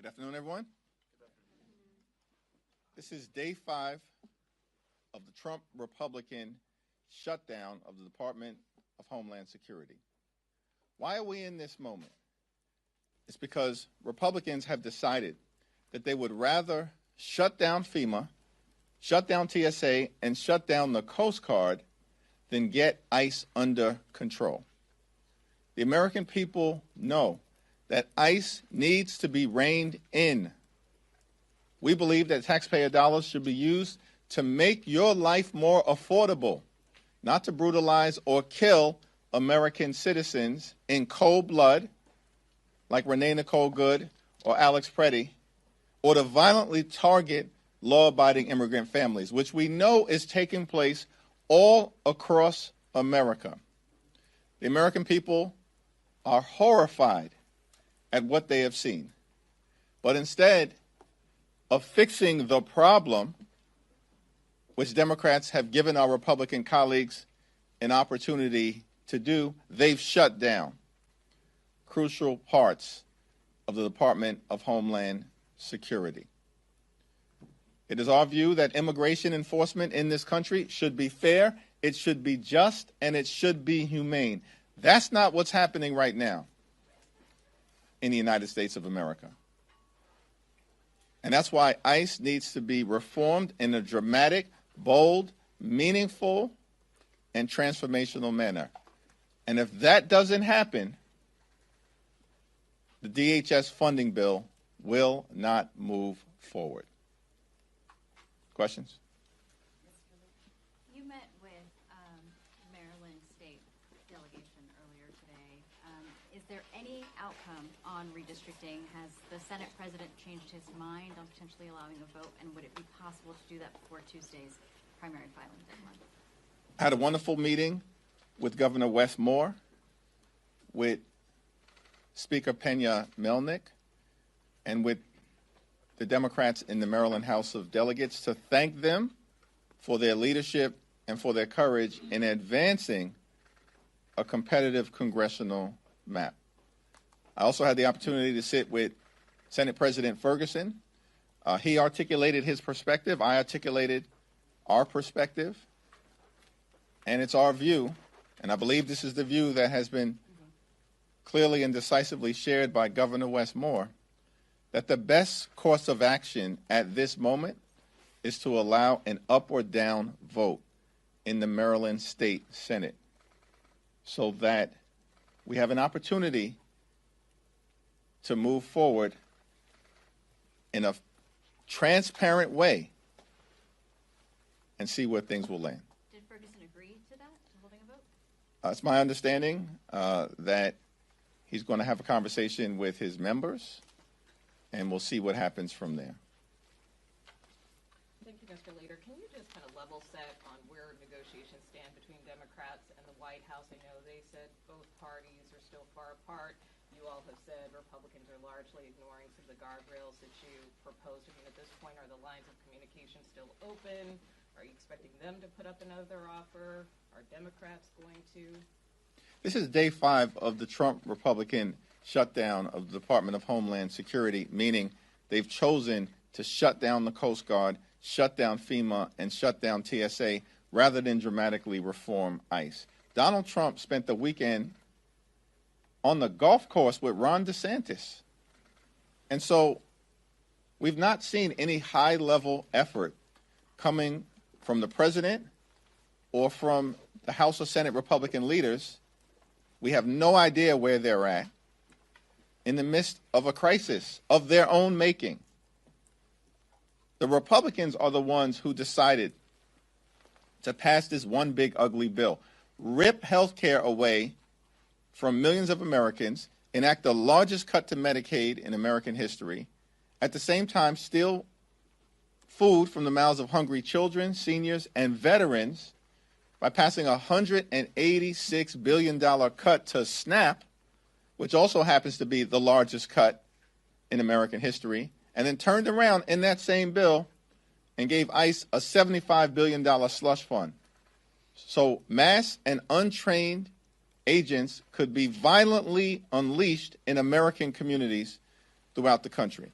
Good afternoon, everyone. This is day 5 of the Trump Republican shutdown of the Department of Homeland Security. Why are we in this moment? It's because Republicans have decided that they would rather shut down FEMA, shut down TSA, and shut down the Coast Guard than get ICE under control. The American people know that ICE needs to be reined in. We believe that taxpayer dollars should be used to make your life more affordable, not to brutalize or kill American citizens in cold blood, like Renee Nicole Good or Alex Preddy, or to violently target law-abiding immigrant families, which we know is taking place all across America. The American people are horrified at what they have seen. But instead of fixing the problem, which Democrats have given our Republican colleagues an opportunity to do, they've shut down crucial parts of the Department of Homeland Security. It is our view that immigration enforcement in this country should be fair, it should be just, and it should be humane. That's not what's happening right now in the United States of America. And that's why ICE needs to be reformed in a dramatic, bold, meaningful, and transformational manner. And if that doesn't happen, the DHS funding bill will not move forward. Questions? You met with Maryland State delegation earlier today. Is there any outcome on redistricting? Has the Senate president changed his mind on potentially allowing a vote, and would it be possible to do that before Tuesday's primary filing deadline? I had a wonderful meeting with Governor Wes Moore, with Speaker Pena Melnick, and with the Democrats in the Maryland House of Delegates to thank them for their leadership and for their courage in advancing a competitive congressional map. I also had the opportunity to sit with Senate President Ferguson. He articulated his perspective. I articulated our perspective. And it's our view, and I believe this is the view that has been clearly and decisively shared by Governor Wes Moore, that the best course of action at this moment is to allow an up or down vote in the Maryland State Senate so that we have an opportunity to move forward in a transparent way and see where things will land. Did Ferguson agree to that, to holding a vote? It's my understanding that he's going to have a conversation with his members, and we'll see what happens from there. Thank you, Mr. Leader. Can you just kind of level set on where negotiations stand between Democrats and the White House? I know they said both parties are still far apart. You all have said Republicans are largely ignoring some of the guardrails that you proposed. I mean, at this point, are the lines of communication still open? Are you expecting them to put up another offer? Are Democrats going to? This is day 5 of the Trump Republican shutdown of the Department of Homeland Security, meaning they've chosen to shut down the Coast Guard, shut down FEMA, and shut down TSA rather than dramatically reform ICE. Donald Trump spent the weekend on the golf course with Ron DeSantis. And so we've not seen any high-level effort coming from the president or from the House or Senate Republican leaders. We have no idea where they're at in the midst of a crisis of their own making. The Republicans are the ones who decided to pass this one big ugly bill, rip health care away from millions of Americans, enact the largest cut to Medicaid in American history, at the same time steal food from the mouths of hungry children, seniors, and veterans by passing a $186 billion cut to SNAP, which also happens to be the largest cut in American history, and then turned around in that same bill and gave ICE a $75 billion slush fund. So mass and untrained agents could be violently unleashed in American communities throughout the country.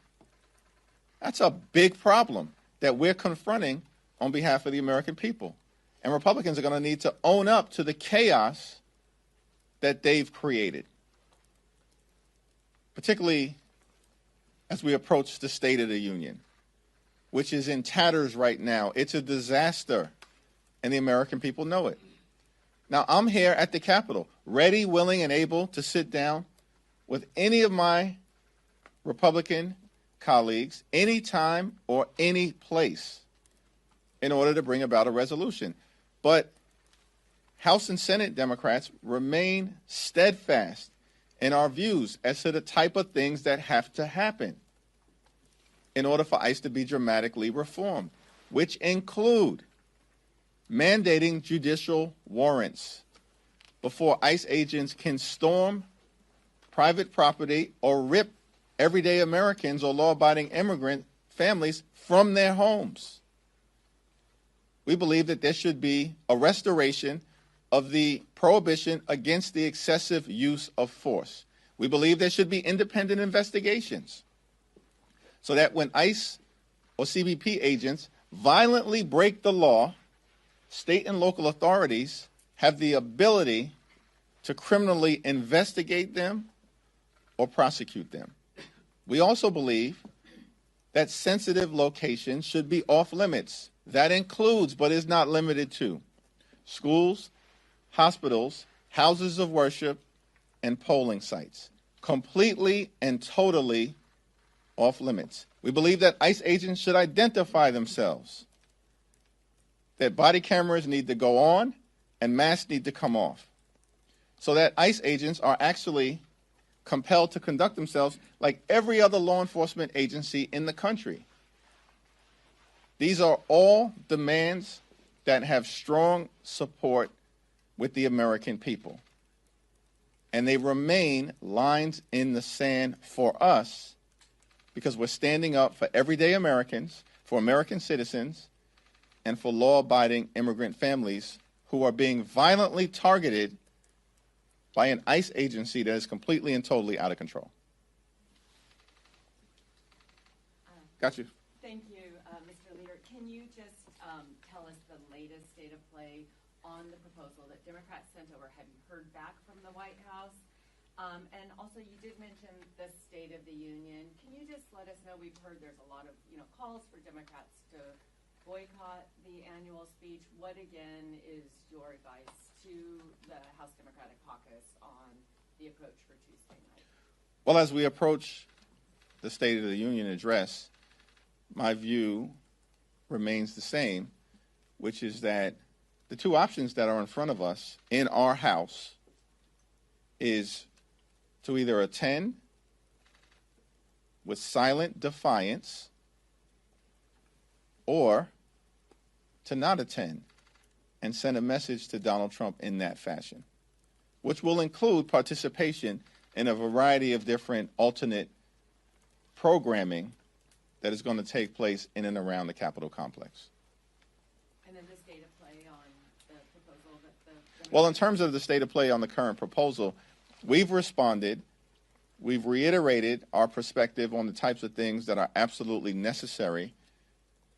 That's a big problem that we're confronting on behalf of the American people. And Republicans are going to need to own up to the chaos that they've created, particularly as we approach the State of the Union, which is in tatters right now. It's a disaster, and the American people know it. Now, I'm here at the Capitol, ready, willing, and able to sit down with any of my Republican colleagues, anytime or any place, in order to bring about a resolution. But House and Senate Democrats remain steadfast in our views as to the type of things that have to happen in order for ICE to be dramatically reformed, which include mandating judicial warrants before ICE agents can storm private property or rip everyday Americans or law-abiding immigrant families from their homes. We believe that there should be a restoration of the prohibition against the excessive use of force. We believe there should be independent investigations so that when ICE or CBP agents violently break the law, state and local authorities have the ability to criminally investigate them or prosecute them. We also believe that sensitive locations should be off limits. That includes, but is not limited to, schools, hospitals, houses of worship, and polling sites. Completely and totally off limits. We believe that ICE agents should identify themselves, that body cameras need to go on and masks need to come off, so that ICE agents are actually compelled to conduct themselves like every other law enforcement agency in the country. These are all demands that have strong support with the American people. And they remain lines in the sand for us because we're standing up for everyday Americans, for American citizens, and for law-abiding immigrant families who are being violently targeted by an ICE agency that is completely and totally out of control. Got you. Thank you, Mr. Leader. Can you just tell us the latest state of play on the proposal that Democrats sent over? Have you heard back from the White House? And also, you did mention the State of the Union. Can you just let us know? We've heard there's a lot of calls for Democrats to boycott the annual speech. What again is your advice to the House Democratic Caucus on the approach for Tuesday night? Well, as we approach the State of the Union address, my view remains the same, which is that the two options that are in front of us in our House is to either attend with silent defiance or to not attend and send a message to Donald Trump in that fashion, which will include participation in a variety of different alternate programming that is going to take place in and around the Capitol complex. And then the state of play on the proposal that Well, in terms of the state of play on the current proposal, we've responded. We've reiterated our perspective on the types of things that are absolutely necessary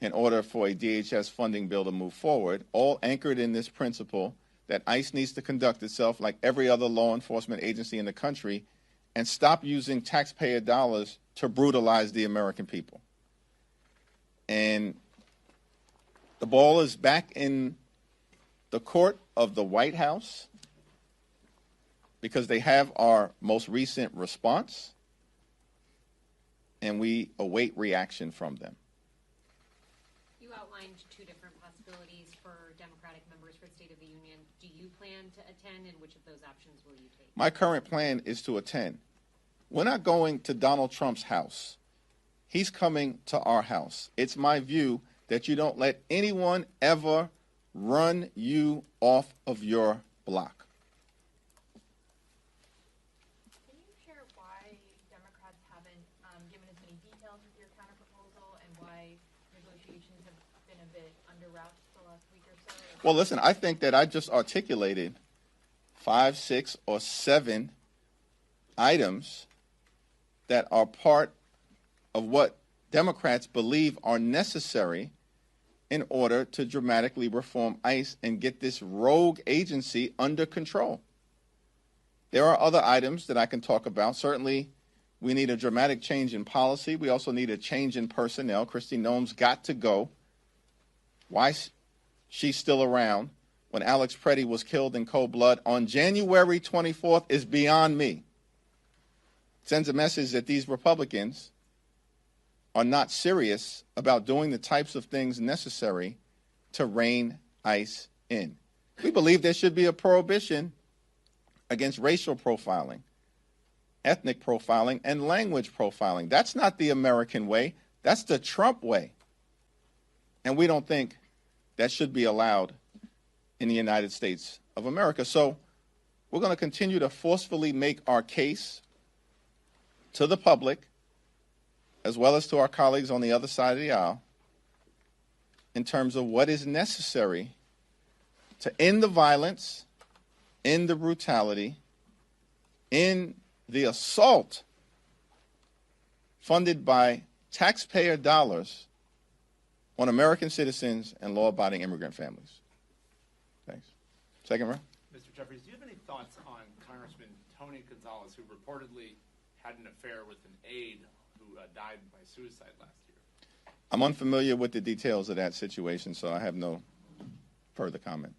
in order for a DHS funding bill to move forward, all anchored in this principle that ICE needs to conduct itself like every other law enforcement agency in the country and stop using taxpayer dollars to brutalize the American people. And the ball is back in the court of the White House because they have our most recent response, and we await reaction from them. You outlined two different possibilities for Democratic members for the State of the Union. Do you plan to attend, and which of those options will you take? My current plan is to attend. We're not going to Donald Trump's house. He's coming to our house. It's my view that you don't let anyone ever run you off of your block. Can you share why Democrats haven't given as many details with your counterproposal and why negotiations have been a bit under wraps the last week or so? Well, listen, I think that I just articulated 5, 6, or 7 items that are part of what Democrats believe are necessary in order to dramatically reform ICE and get this rogue agency under control. There are other items that I can talk about. Certainly, we need a dramatic change in policy. We also need a change in personnel. Kristi Noem's got to go. Why she's still around when Alex Preddy was killed in cold blood on January 24th is beyond me. It sends a message that these Republicans are not serious about doing the types of things necessary to rein ICE in. We believe there should be a prohibition against racial profiling, ethnic profiling, and language profiling. That's not the American way. That's the Trump way. And we don't think that should be allowed in the United States of America. So we're going to continue to forcefully make our case to the public, as well as to our colleagues on the other side of the aisle, in terms of what is necessary to end the violence, end the brutality, end the assault funded by taxpayer dollars on American citizens and law-abiding immigrant families. Thanks. Second round. Mr. Jeffries, do you have any thoughts on Congressman Tony Gonzalez, who reportedly had an affair with an aide who died by suicide last year? I'm unfamiliar with the details of that situation, so I have no further comment.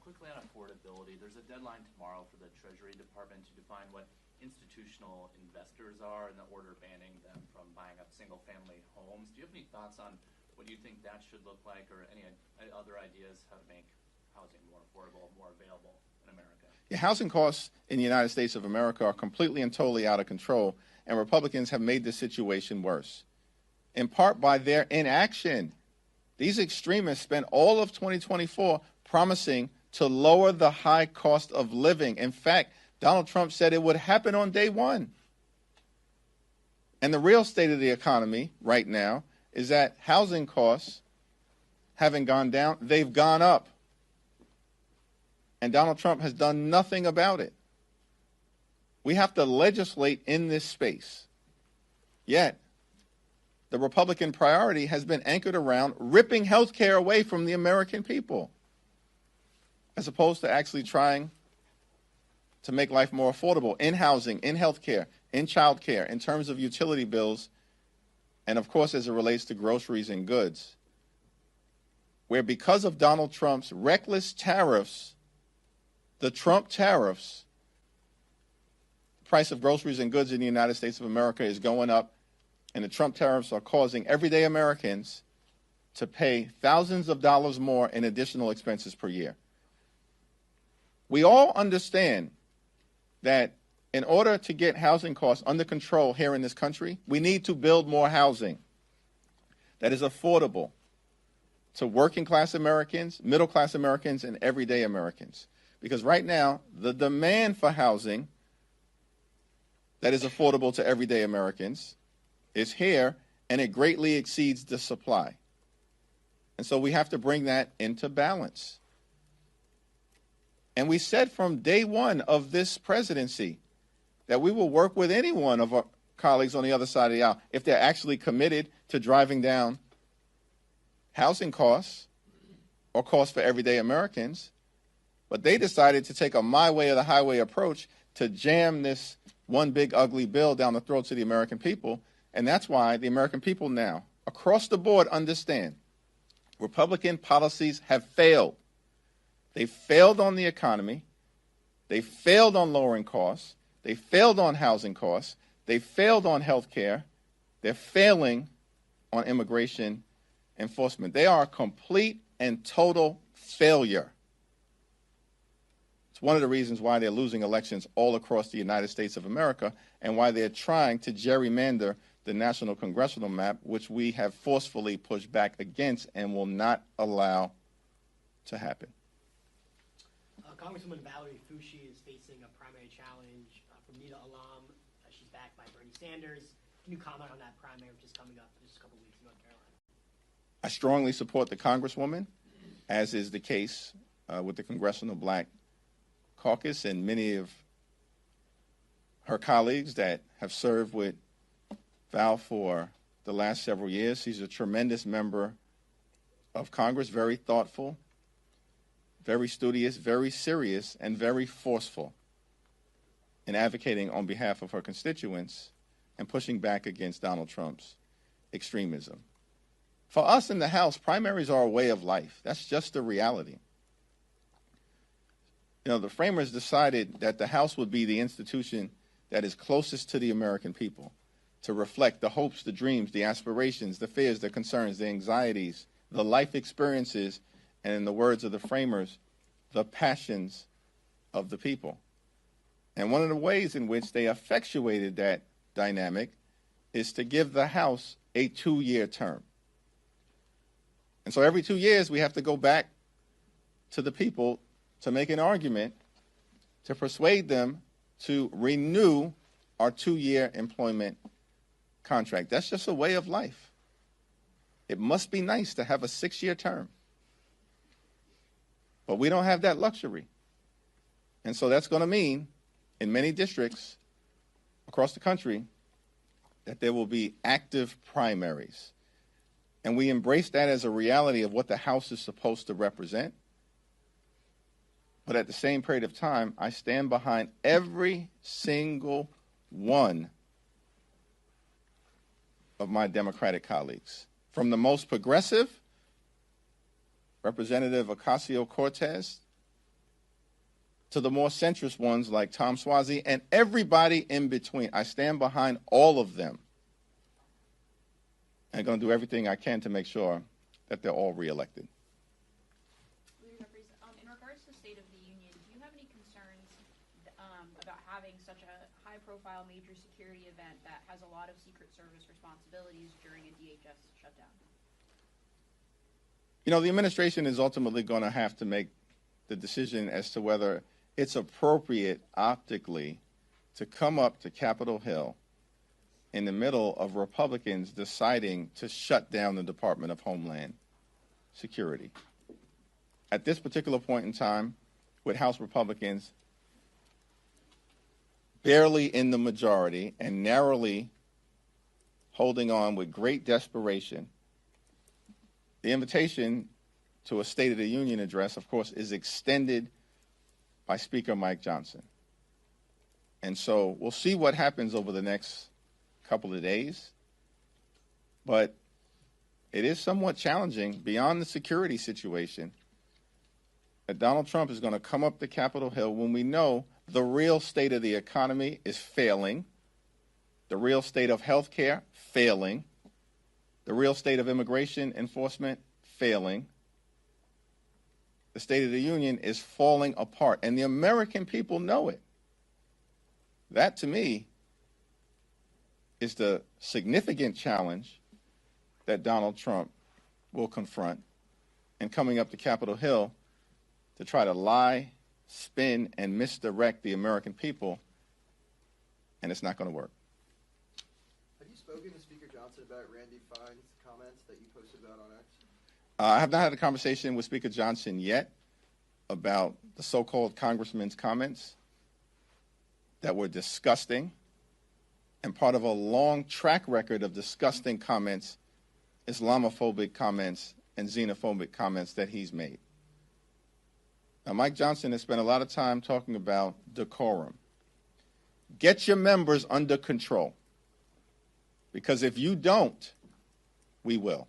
Quickly on affordability, there's a deadline tomorrow for the Treasury Department to define what institutional investors are in the order banning them from buying up single-family homes. Do you have any thoughts on what you think that should look like, or any other ideas how to make housing more affordable, more available in America? Yeah, housing costs in the United States of America are completely and totally out of control, and Republicans have made the situation worse, in part by their inaction. These extremists spent all of 2024 promising to lower the high cost of living. In fact, Donald Trump said it would happen on day one. And the real state of the economy right now is that housing costs haven't gone down, they've gone up. And Donald Trump has done nothing about it. We have to legislate in this space. Yet, the Republican priority has been anchored around ripping health care away from the American people, as opposed to actually trying to make life more affordable in housing, in health care, in child care, in terms of utility bills, and of course as it relates to groceries and goods, where because of Donald Trump's reckless tariffs, the Trump tariffs, the price of groceries and goods in the United States of America is going up, and the Trump tariffs are causing everyday Americans to pay thousands of dollars more in additional expenses per year. We all understand that in order to get housing costs under control here in this country, we need to build more housing that is affordable to working class Americans, middle class Americans, and everyday Americans. Because right now, the demand for housing that is affordable to everyday Americans is here, and it greatly exceeds the supply. And so we have to bring that into balance. And we said from day one of this presidency that we will work with any one of our colleagues on the other side of the aisle if they're actually committed to driving down housing costs or costs for everyday Americans. But they decided to take a my way or the highway approach to jam this one big ugly bill down the throats of the American people. And that's why the American people now, across the board, understand Republican policies have failed. They failed on the economy. They failed on lowering costs. They failed on housing costs. They failed on health care. They're failing on immigration enforcement. They are a complete and total failure. It's one of the reasons why they're losing elections all across the United States of America and why they're trying to gerrymander the national congressional map, which we have forcefully pushed back against and will not allow to happen. Congresswoman Valerie Foushee is facing a primary challenge from Nita Alam. She's backed by Bernie Sanders. Can you comment on that primary, which is coming up in just a couple weeks in North Carolina? I strongly support the Congresswoman, as is the case with the Congressional Black Caucus and many of her colleagues that have served with Val for the last several years. He's a tremendous member of Congress, very thoughtful, very studious, very serious, and very forceful in advocating on behalf of her constituents and pushing back against Donald Trump's extremism. For us in the House, primaries are a way of life. That's just the reality. You know, the framers decided that the House would be the institution that is closest to the American people, to reflect the hopes, the dreams, the aspirations, the fears, the concerns, the anxieties, the life experiences, and in the words of the framers, the passions of the people. And one of the ways in which they effectuated that dynamic is to give the House a 2-year term. And so every 2 years, we have to go back to the people to make an argument to persuade them to renew our 2-year employment contract. That's just a way of life. It must be nice to have a 6-year term. But we don't have that luxury. And so that's going to mean, in many districts across the country, that there will be active primaries. And we embrace that as a reality of what the House is supposed to represent. But at the same period of time, I stand behind every single one of my Democratic colleagues, from the most progressive, Representative Ocasio-Cortez, to the more centrist ones like Tom Suozzi, and everybody in between. I stand behind all of them. I'm going to do everything I can to make sure that they're all reelected. Leader Jeffries, in regards to State of the Union, do you have any concerns about having such a high-profile major security event that has a lot of Secret Service responsibilities during a DHS shutdown? You know, the administration is ultimately going to have to make the decision as to whether it's appropriate optically to come up to Capitol Hill in the middle of Republicans deciding to shut down the Department of Homeland Security. At this particular point in time, with House Republicans barely in the majority and narrowly holding on with great desperation, the invitation to a State of the Union address, of course, is extended by Speaker Mike Johnson. And so we'll see what happens over the next couple of days. But it is somewhat challenging beyond the security situation that Donald Trump is going to come up to Capitol Hill when we know the real state of the economy is failing, the real state of health care failing, the real state of immigration enforcement failing. The State of the Union is falling apart, and the American people know it. That, to me, is the significant challenge that Donald Trump will confront in coming up to Capitol Hill to try to lie, spin, and misdirect the American people, and it's not going to work. Have you spoken to Speaker Johnson about Randy Fine's comments that you posted about on X? I have not had a conversation with Speaker Johnson yet about the so-called congressman's comments that were disgusting, and part of a long track record of disgusting comments, Islamophobic comments, and xenophobic comments that he's made. Now, Mike Johnson has spent a lot of time talking about decorum. Get your members under control, because if you don't, we will.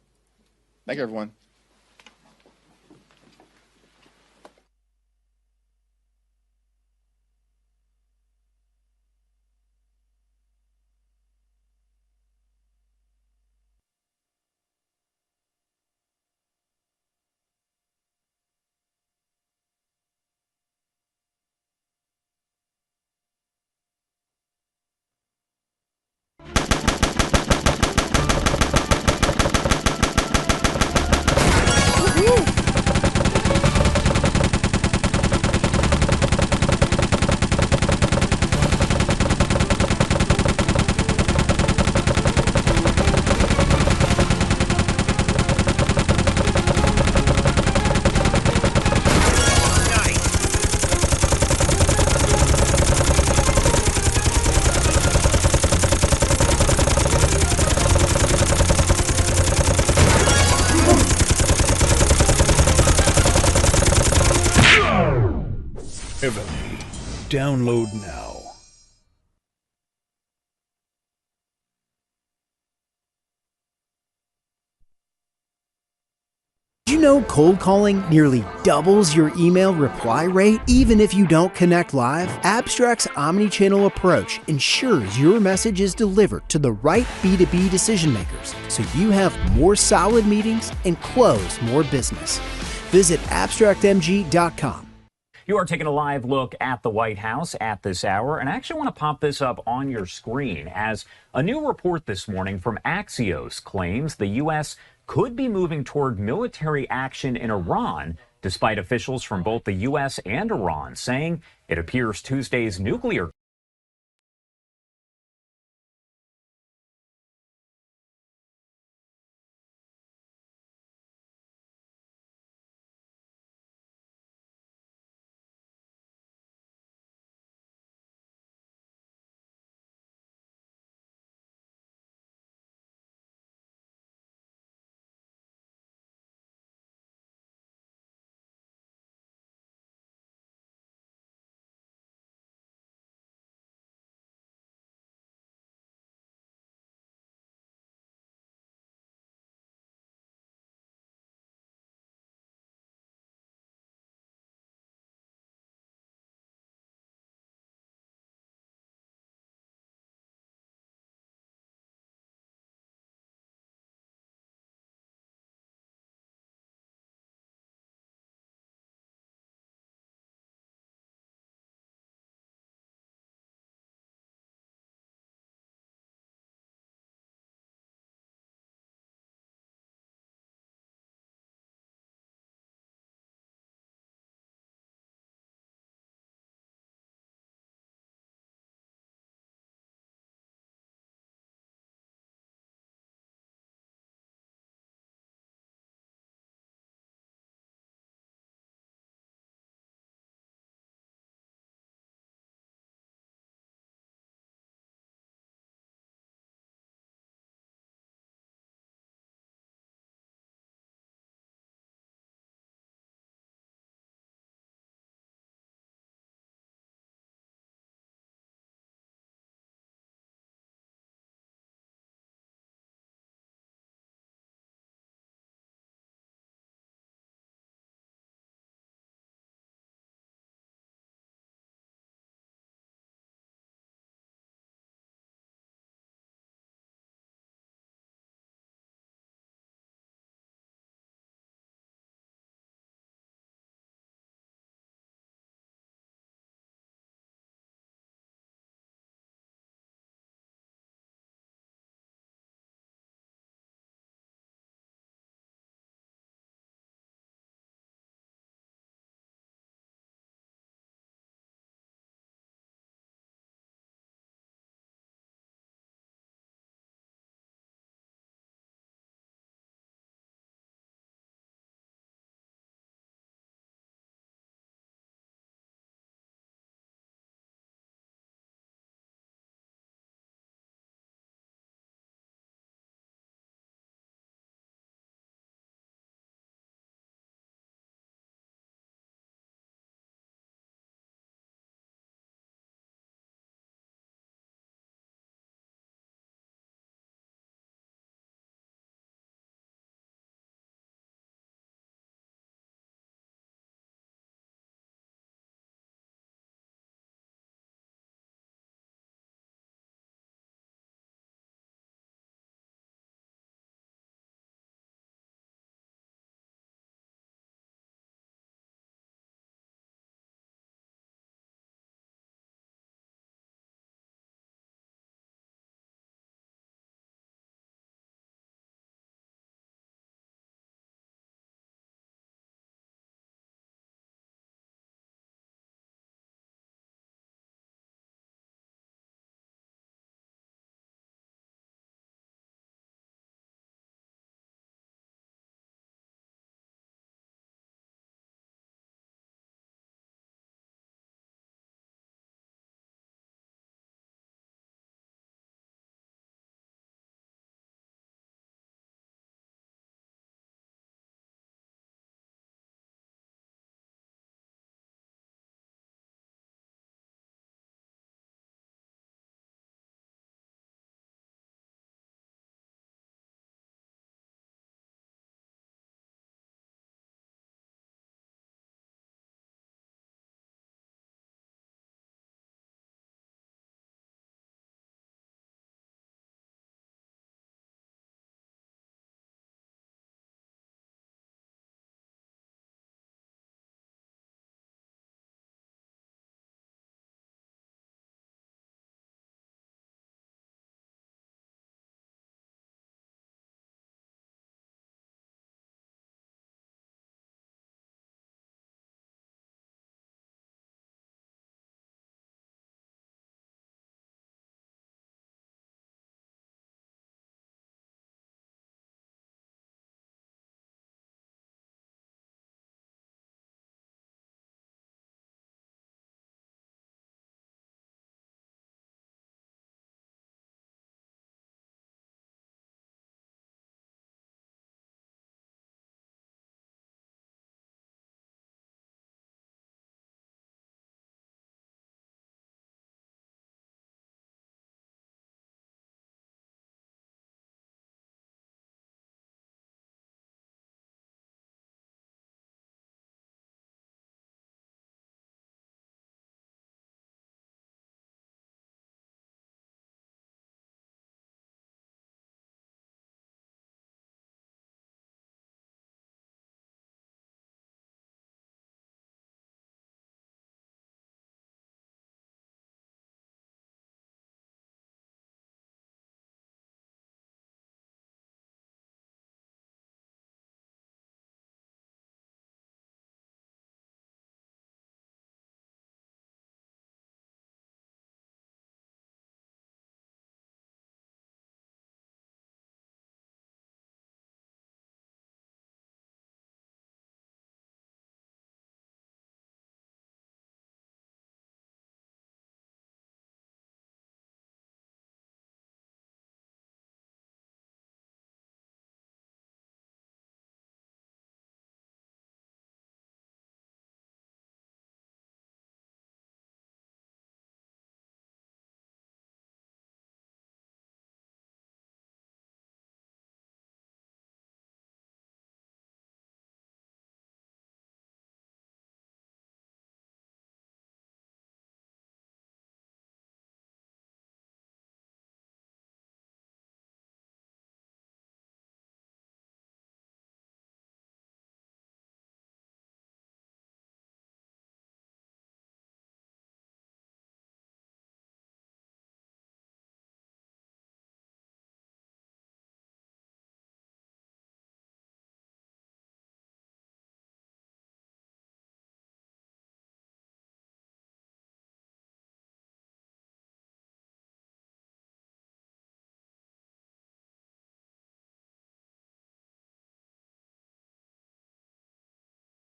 Thank you, everyone. Heavenly. Download now. Did you know cold calling nearly doubles your email reply rate even if you don't connect live? Abstract's omni-channel approach ensures your message is delivered to the right B2B decision makers so you have more solid meetings and close more business. Visit abstractmg.com. You are taking a live look at the White House at this hour, and I actually want to pop this up on your screen as a new report this morning from Axios claims the U.S. could be moving toward military action in Iran, despite officials from both the U.S. and Iran saying it appears Tuesday's nuclear